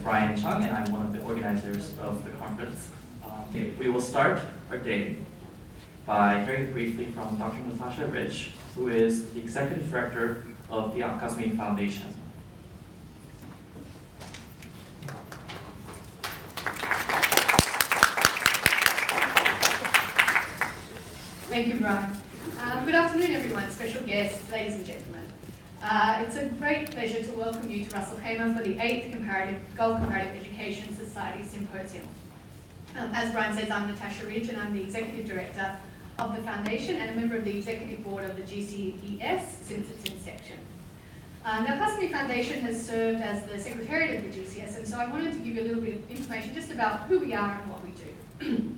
Brian Chung, and I'm one of the organizers of the conference. We will start our day by hearing briefly from Dr. Natasha Rich, who is the Executive Director of the Al-Qasmi Foundation. Thank you, Brian. Good afternoon, everyone, special guests, ladies and gentlemen. It's a great pleasure to welcome you to Ras Al Khaimah for the 8th Gulf Comparative Education Society Symposium. As Brian says, I'm Natasha Ridge, and I'm the Executive Director of the Foundation and a member of the Executive Board of the GCES since its inception. Now, Al-Qasmi Foundation has served as the Secretariat of the GCES, and so I wanted to give you a little bit of information just about who we are and what we do.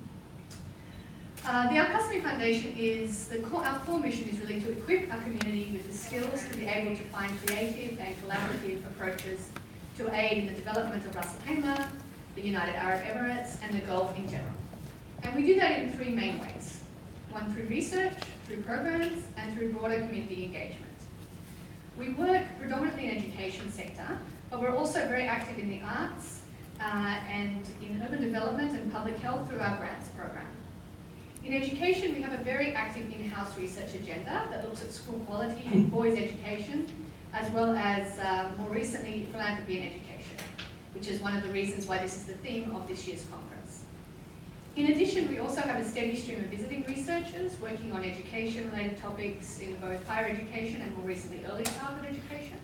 The Al-Qasmi Foundation is, our core mission is really to equip our community with the skills to be able to find creative and collaborative approaches to aid in the development of Ras Al Khaimah, the United Arab Emirates, and the Gulf in general. And we do that in 3 main ways. One, through research, through programs, and through broader community engagement. We work predominantly in the education sector, but we're also very active in the arts and in urban development and public health through our grants program. In education, we have a very active in-house research agenda that looks at school quality and boys' education, as well as, more recently, philanthropy and education, which is one of the reasons why this is the theme of this year's conference. In addition, we also have a steady stream of visiting researchers working on education-related topics in both higher education and, more recently, early childhood education.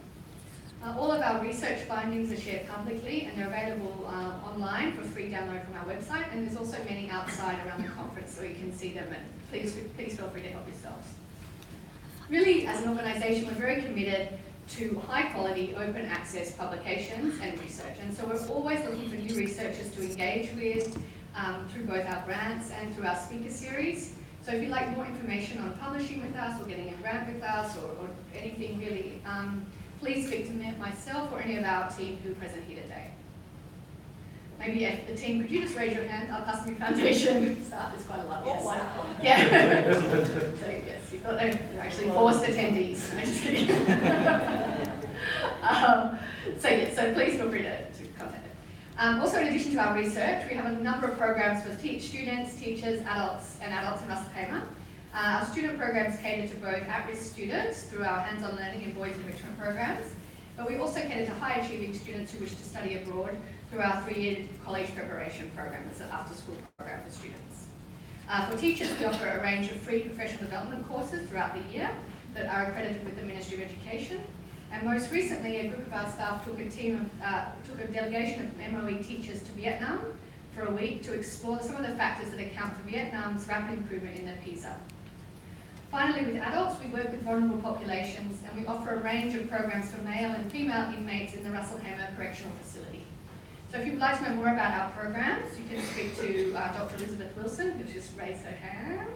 All of our research findings are shared publicly, and they're available online for free download from our website, and there's also many outside around the conference so you can see them, and please feel free to help yourselves. Really, as an organisation, we're very committed to high-quality, open access publications and research, and so we're always looking for new researchers to engage with through both our grants and through our speaker series. So if you'd like more information on publishing with us or getting a grant with us or anything really, please speak to myself or any of our team who are present here today. Maybe if the team, could you just raise your hand? Al-Qasmi Foundation staff is quite a lot. Yes. Yeah. So yes, you've got you're actually forced attendees. I'm just kidding. So please feel free to contact us. Also, in addition to our research, we have a number of programs for students, teachers, adults in Ras Al Khaimah. Our student programs cater to both at-risk students through our hands-on learning and boys enrichment programs, but we also cater to high-achieving students who wish to study abroad through our 3-year college preparation program. It's an after-school program for students. For teachers, we offer a range of free professional development courses throughout the year that are accredited with the Ministry of Education. And most recently, a group of our staff took a delegation of MOE teachers to Vietnam for a week to explore some of the factors that account for Vietnam's rapid improvement in their PISA. Finally, with adults, we work with vulnerable populations, and we offer a range of programs for male and female inmates in the Ras Al Khaimah Correctional Facility. So if you'd like to know more about our programs, you can speak to Dr. Elizabeth Wilson, who's just raised her hand.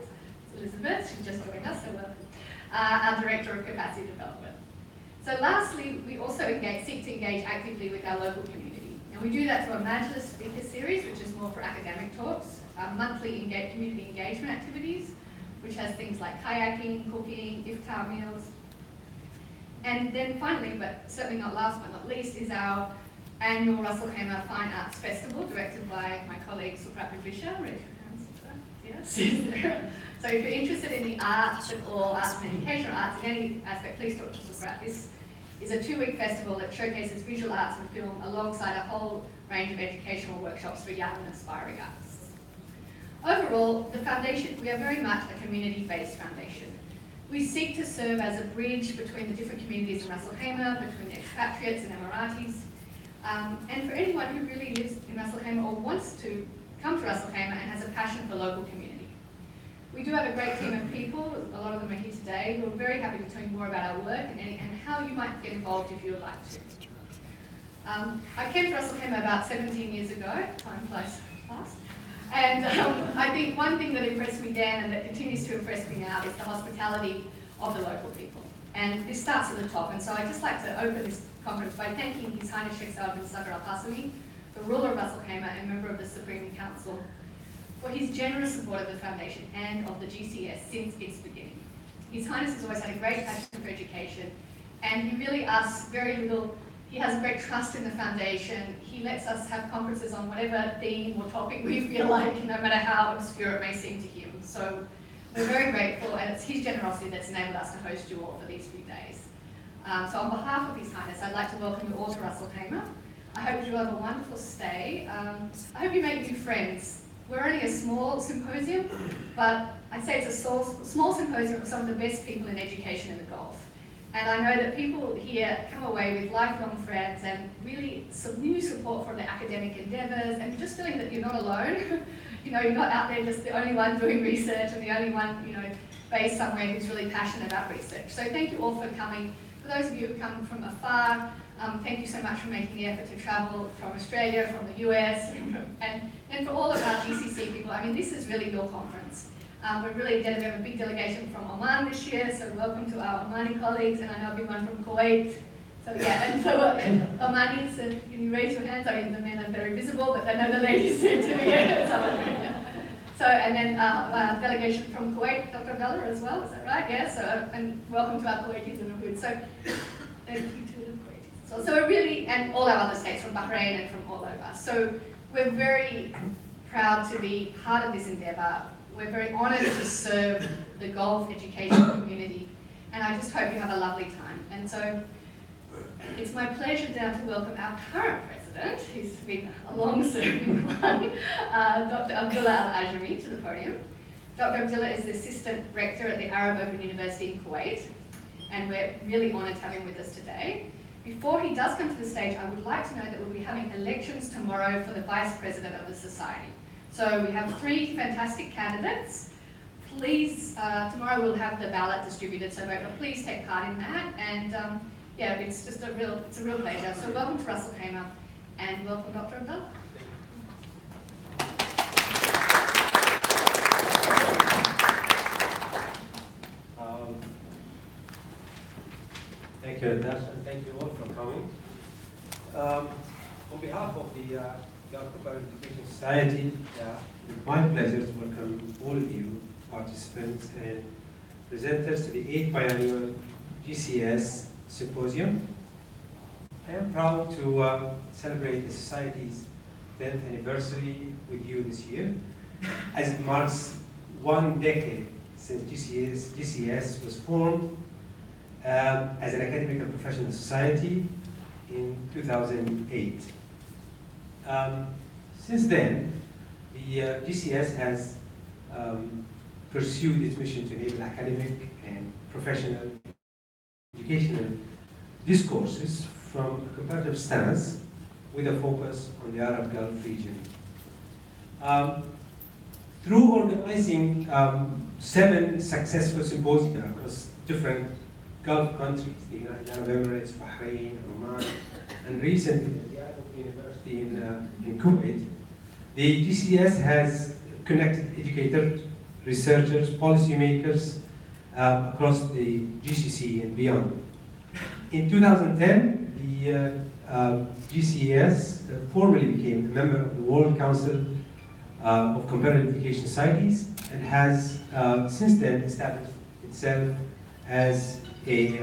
It's Elizabeth, she's just joined us, so welcome. Our Director of Capacity Development. So lastly, we also seek to engage actively with our local community. And we do that through a Majlis speaker series, which is more for academic talks, monthly community engagement activities, which has things like kayaking, cooking, iftar meals. And then finally, but certainly not last but not least, is our annual Ras Al Khaimah Fine Arts Festival, directed by my colleague Suprat Visha. Raise your hands, yes. So if you're interested in the arts or arts and education or arts in any aspect, please talk to Suprat. This is a 2-week festival that showcases visual arts and film alongside a whole range of educational workshops for young and aspiring artists. Overall, the foundation, we are very much a community-based foundation. We seek to serve as a bridge between the different communities in Ras Al Khaimah, between the expatriates and Emiratis, and for anyone who really lives in Ras Al Khaimah or wants to come to Ras Al Khaimah and has a passion for local community. We do have a great team of people, a lot of them are here today, who are very happy to tell you more about our work and how you might get involved if you would like to. I came to Ras Al Khaimah about 17 years ago, time flies fast. And I think one thing that impressed me then and that continues to impress me now is the hospitality of the local people. And this starts at the top. And so I'd just like to open this conference by thanking His Highness Sheikh Saud bin Sagar Al-Qasmi, the ruler of Ras Al Khaimah and member of the Supreme Council, for his generous support of the Foundation and of the GCES since its beginning. His Highness has always had a great passion for education, and he really asks very little. He has great trust in the foundation. He lets us have conferences on whatever theme or topic we feel like, no matter how obscure it may seem to him. So we're very grateful, and it's his generosity that's enabled us to host you all for these few days. So on behalf of His Highness, I'd like to welcome you all to Ras Al Khaimah. I hope you have a wonderful stay. I hope you make new friends. We're only a small symposium, but I'd say it's a small symposium of some of the best people in education in the Gulf. And I know that people here come away with lifelong friends and really some new support for their academic endeavours, and just feeling that you're not alone. You know, you're not out there just the only one doing research and the only one, you know, based somewhere who's really passionate about research. So thank you all for coming. For those of you who come from afar, thank you so much for making the effort to travel from Australia, from the US, and for all of our GCC people. I mean, this is really your conference. We're really we have a big delegation from Oman this year, so welcome to our Omani colleagues, and I know everyone from Kuwait. So yeah, and so Omanis, can you raise your hands? I mean, the men are very visible, but I know the ladies do too. Yeah. So, and then delegation from Kuwait, Dr. Abdullah as well, is that right? Yeah, so, and welcome to our Kuwaitis in the hood. So, thank you to the Kuwaitis. So we're really, and all our other states, from Bahrain and from all over. So we're very proud to be part of this endeavour. We're very honoured to serve the Gulf education community, and I just hope you have a lovely time. And so it's my pleasure now to welcome our current president, who's been a long-serving one, Dr. Abdullah Al-Ajami, to the podium. Dr. Abdullah is the assistant rector at the Arab Open University in Kuwait, and we're really honoured to have him with us today. Before he does come to the stage, I would like to know that we'll be having elections tomorrow for the vice president of the society. So we have 3 fantastic candidates. Please, tomorrow we'll have the ballot distributed, so please take part in that. And yeah, it's just a real pleasure. So welcome to Ras Al Khaimah, and welcome Dr. Abdullah. Thank you, Natasha, and thank you all for coming. On behalf of the Gulf Education Society, it's my pleasure to welcome all of you, participants and presenters, to the 8th biannual GCES Symposium. I am proud to celebrate the Society's 10th anniversary with you this year, as it marks 1 decade since GCES was formed as an academic and professional society in 2008. Since then, the GCES has pursued its mission to enable academic and professional educational discourses from a comparative stance with a focus on the Arab Gulf region. Through organizing 7 successful symposia across different Gulf countries, the United Arab Emirates, Bahrain, Oman, and recently at the Arab University in Kuwait, the GCES has connected educators, researchers, policymakers across the GCC and beyond. In 2010, the GCES formally became a member of the World Council of Comparative Education Societies, and has since then established itself as a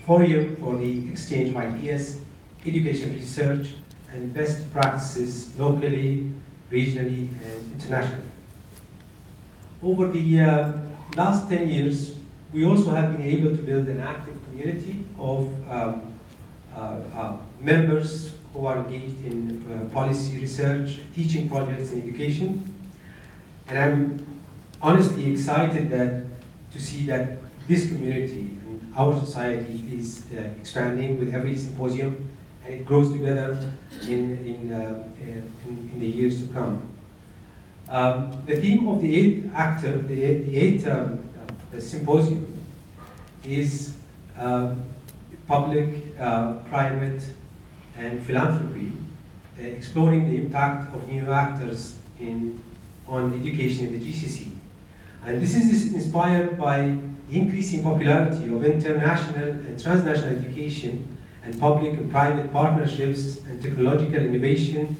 forum for the exchange of ideas, education research, and best practices locally, regionally, and internationally. Over the last 10 years, we also have been able to build an active community of members who are engaged in policy research, teaching projects, and education. And I'm honestly excited to see that this community and our society is expanding with every symposium, and it grows together in the years to come. The theme of the 8th symposium is public, private, and philanthropy, exploring the impact of new actors on education in the GCC. And this is inspired by the increasing popularity of international and transnational education and public and private partnerships and technological innovation.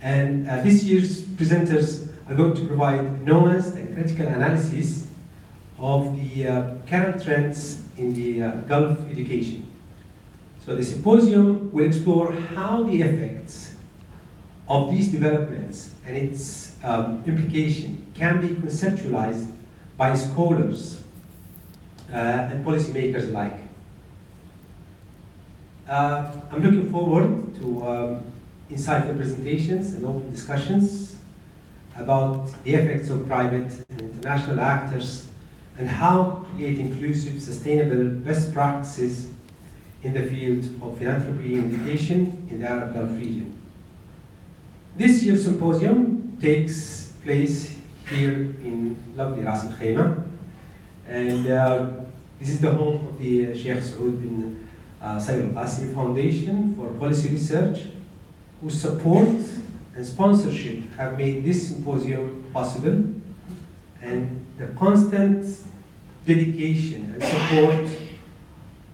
And this year's presenters are going to provide nuanced and critical analysis of the current trends in the Gulf education. So the symposium will explore how the effects of these developments and its implication can be conceptualized by scholars and policymakers alike. I'm looking forward to insightful presentations and open discussions about the effects of private and international actors and how to create inclusive, sustainable best practices in the field of philanthropy and education in the Arab Gulf region. This year's symposium takes place here in lovely Ras Al Khaimah, and this is the home of the Sheikh Saud bin Sayyid Al Qasim Foundation for Policy Research, whose support and sponsorship have made this symposium possible, and the constant dedication and support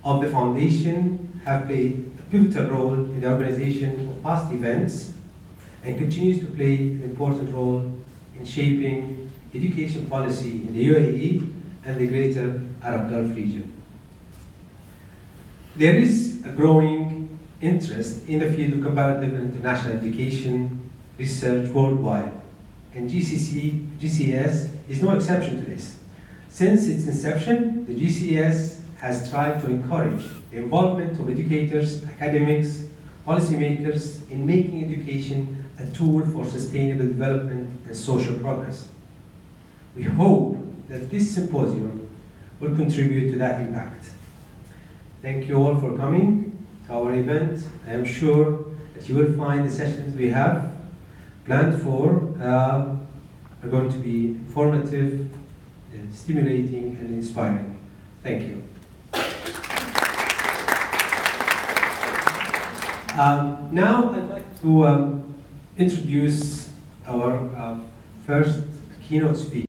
of the foundation have played a pivotal role in the organization of past events and continues to play an important role in shaping education policy in the UAE and the greater Arab Gulf region. There is a growing interest in the field of comparative and international education research worldwide, and GCES is no exception to this. Since its inception, the GCES has strived to encourage the involvement of educators, academics, policymakers in making education a tool for sustainable development and social progress. We hope that this symposium will contribute to that impact. Thank you all for coming to our event. I am sure that you will find the sessions we have planned for are going to be informative, stimulating, and inspiring. Thank you. Now I'd like to introduce our first keynote speaker.